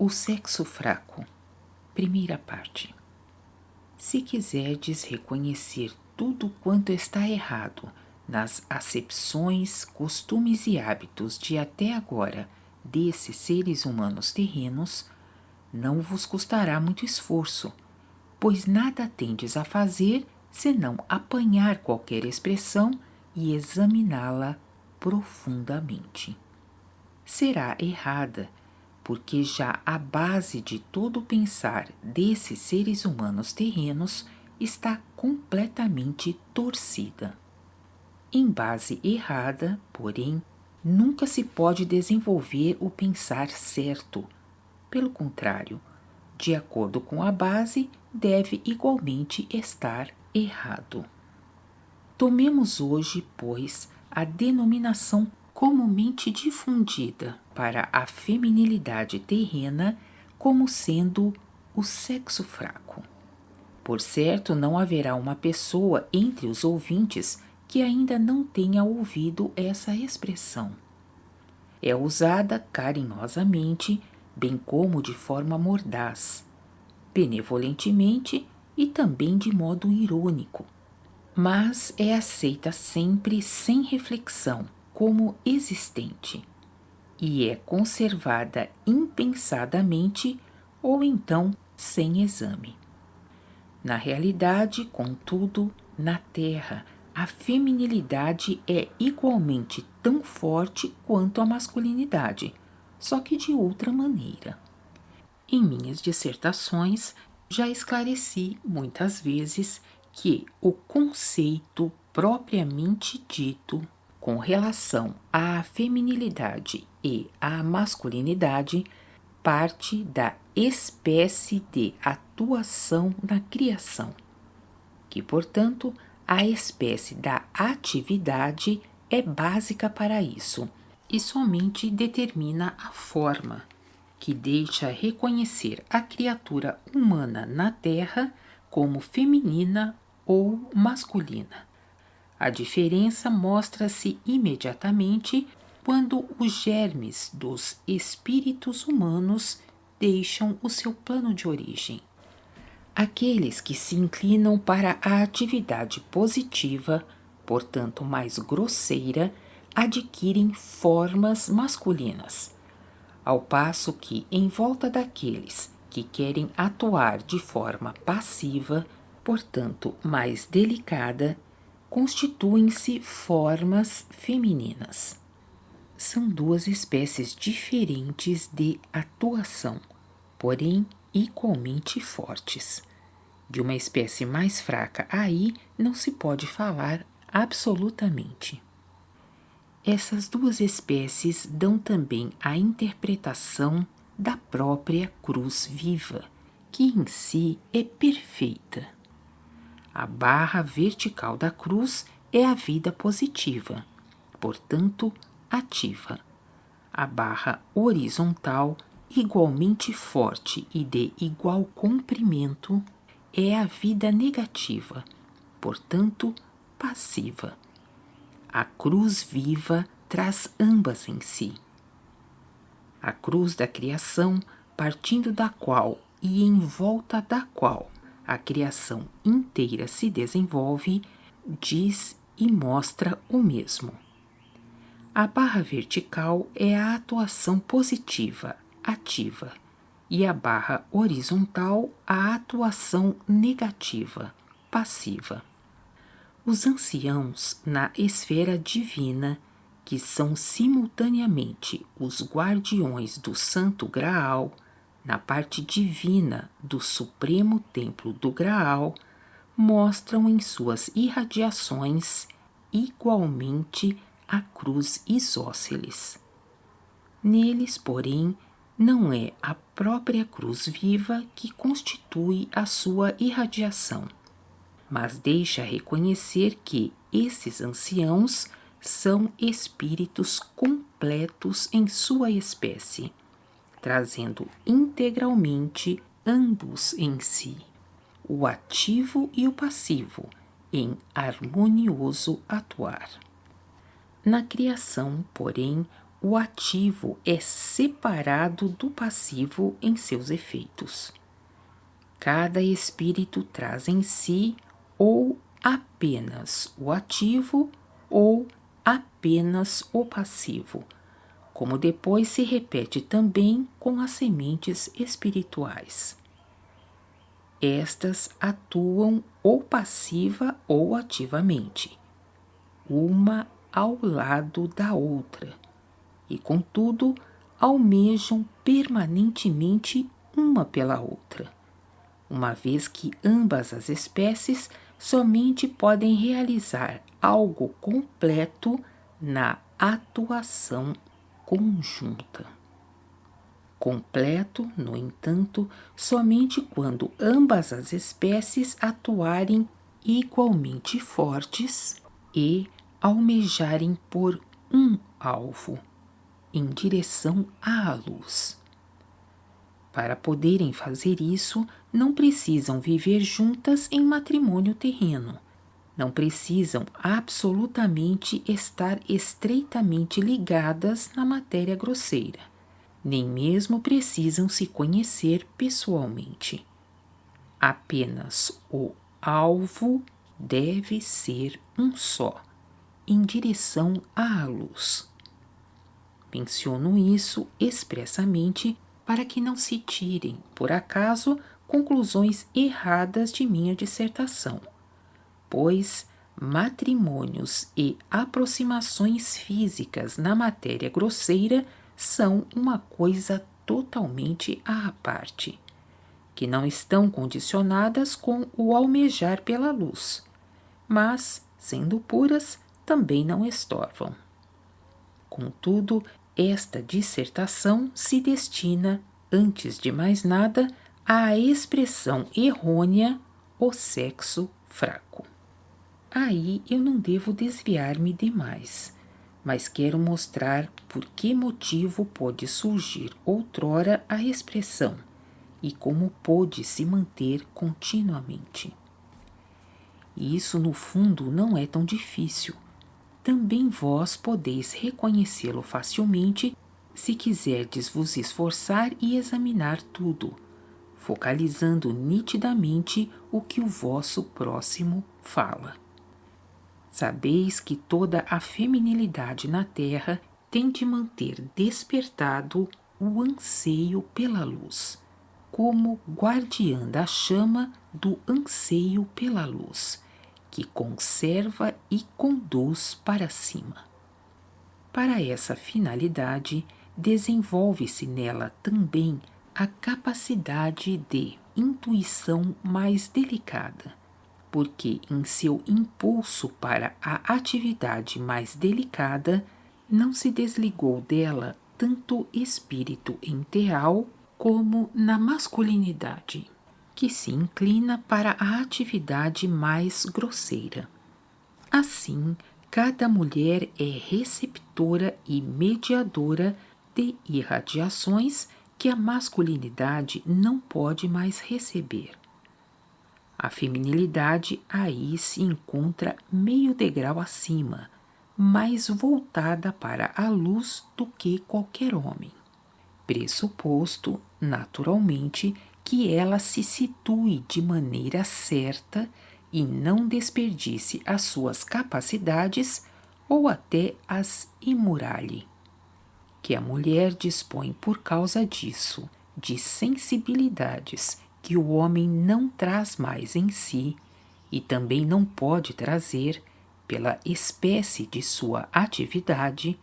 O sexo fraco. Primeira parte. Se quiserdes reconhecer tudo quanto está errado nas acepções, costumes e hábitos de até agora desses seres humanos terrenos, não vos custará muito esforço, pois nada tendes a fazer senão apanhar qualquer expressão e examiná-la profundamente. Será errada, porque já a base de todo o pensar desses seres humanos terrenos está completamente torcida. Em base errada, porém, nunca se pode desenvolver o pensar certo. Pelo contrário, de acordo com a base, deve igualmente estar errado. Tomemos hoje, pois, a denominação comumente difundida para a feminilidade terrena como sendo o sexo fraco. Por certo, não haverá uma pessoa entre os ouvintes que ainda não tenha ouvido essa expressão. É usada carinhosamente, bem como de forma mordaz, benevolentemente e também de modo irônico, mas é aceita sempre sem reflexão como existente e é conservada impensadamente ou então sem exame. Na realidade, contudo, na Terra, a feminilidade é igualmente tão forte quanto a masculinidade, só que de outra maneira. Em minhas dissertações, já esclareci muitas vezes que o conceito propriamente dito com relação à feminilidade e à masculinidade parte da espécie de atuação na criação, que, portanto, a espécie da atividade é básica para isso e somente determina a forma, que deixa reconhecer a criatura humana na Terra como feminina ou masculina. A diferença mostra-se imediatamente quando os germes dos espíritos humanos deixam o seu plano de origem. Aqueles que se inclinam para a atividade positiva, portanto mais grosseira, adquirem formas masculinas, ao passo que, em volta daqueles que querem atuar de forma passiva, portanto mais delicada, constituem-se formas femininas. São duas espécies diferentes de atuação, porém igualmente fortes. De uma espécie mais fraca aí não se pode falar absolutamente. Essas duas espécies dão também a interpretação da própria cruz viva, que em si é perfeita. A barra vertical da cruz é a vida positiva, portanto, ativa. A barra horizontal, igualmente forte e de igual comprimento, é a vida negativa, portanto, passiva. A cruz viva traz ambas em si. A cruz da criação, partindo da qual e em volta da qual a criação inteira se desenvolve, diz e mostra o mesmo. A barra vertical é a atuação positiva, ativa, e a barra horizontal a atuação negativa, passiva. Os anciãos na esfera divina, que são simultaneamente os guardiões do Santo Graal, na parte divina do Supremo Templo do Graal, mostram em suas irradiações igualmente a cruz isósceles. Neles, porém, não é a própria cruz viva que constitui a sua irradiação, mas deixa reconhecer que esses anciãos são espíritos completos em sua espécie, trazendo integralmente ambos em si, o ativo e o passivo, em harmonioso atuar. Na criação, porém, o ativo é separado do passivo em seus efeitos. Cada espírito traz em si ou apenas o ativo ou apenas o passivo, como depois se repete também com as sementes espirituais. Estas atuam ou passiva ou ativamente, uma ao lado da outra, e contudo almejam permanentemente uma pela outra, uma vez que ambas as espécies somente podem realizar algo completo na atuação conjunta. Completo, no entanto, somente quando ambas as espécies atuarem igualmente fortes e almejarem por um alvo, em direção à luz. Para poderem fazer isso, não precisam viver juntas em matrimônio terreno. Não precisam absolutamente estar estreitamente ligadas na matéria grosseira. Nem mesmo precisam se conhecer pessoalmente. Apenas o alvo deve ser um só, em direção à luz. Menciono isso expressamente para que não se tirem, por acaso, conclusões erradas de minha dissertação, pois matrimônios e aproximações físicas na matéria grosseira são uma coisa totalmente à parte, que não estão condicionadas com o almejar pela luz, mas, sendo puras, também não estorvam. Contudo, esta dissertação se destina, antes de mais nada, à expressão errônea, o sexo fraco. Aí eu não devo desviar-me demais, mas quero mostrar por que motivo pode surgir outrora a expressão e como pôde se manter continuamente. Isso, no fundo, não é tão difícil. Também vós podeis reconhecê-lo facilmente se quiserdes vos esforçar e examinar tudo, focalizando nitidamente o que o vosso próximo fala. Sabeis que toda a feminilidade na terra tem de manter despertado o anseio pela luz, como guardiã da chama do anseio pela luz, que conserva e conduz para cima. Para essa finalidade, desenvolve-se nela também a capacidade de intuição mais delicada, porque em seu impulso para a atividade mais delicada não se desligou dela tanto espírito enteral como na masculinidade, que se inclina para a atividade mais grosseira. Assim, cada mulher é receptora e mediadora de irradiações que a masculinidade não pode mais receber. A feminilidade aí se encontra meio degrau acima, mais voltada para a luz do que qualquer homem, pressuposto, naturalmente, que ela se situe de maneira certa e não desperdice as suas capacidades ou até as imuralhe. Que a mulher dispõe por causa disso de sensibilidades que o homem não traz mais em si e também não pode trazer pela espécie de sua atividade,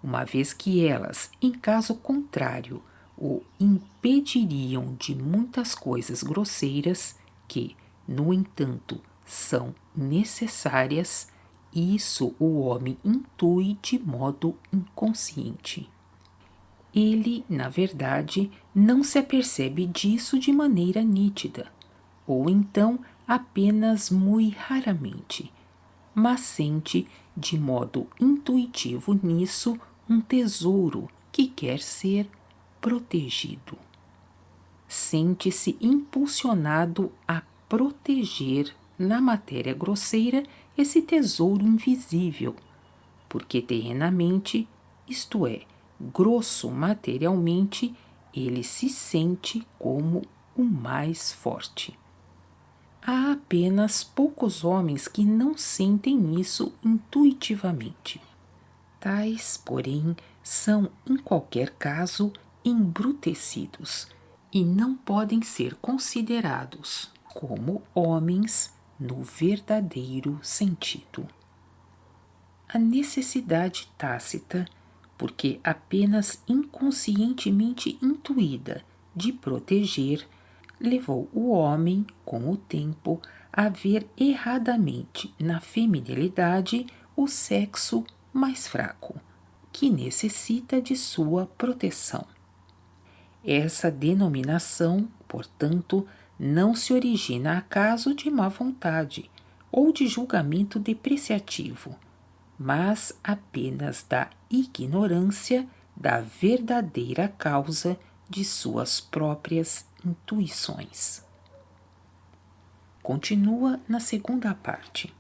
uma vez que elas, em caso contrário, o impediriam de muitas coisas grosseiras que, no entanto, são necessárias, isso o homem intui de modo inconsciente. Ele, na verdade, não se apercebe disso de maneira nítida, ou então apenas muito raramente, mas sente de modo intuitivo nisso um tesouro que quer ser protegido. Sente-se impulsionado a proteger na matéria grosseira esse tesouro invisível, porque terrenamente, isto é, grosso materialmente, ele se sente como o mais forte. Há apenas poucos homens que não sentem isso intuitivamente. Tais, porém, são, em qualquer caso, embrutecidos e não podem ser considerados como homens no verdadeiro sentido. A necessidade tácita, porque apenas inconscientemente intuída, de proteger, levou o homem, com o tempo, a ver erradamente na feminilidade o sexo mais fraco, que necessita de sua proteção. Essa denominação, portanto, não se origina acaso de má vontade ou de julgamento depreciativo, mas apenas da ignorância da verdadeira causa de suas próprias intuições. Continua na segunda parte.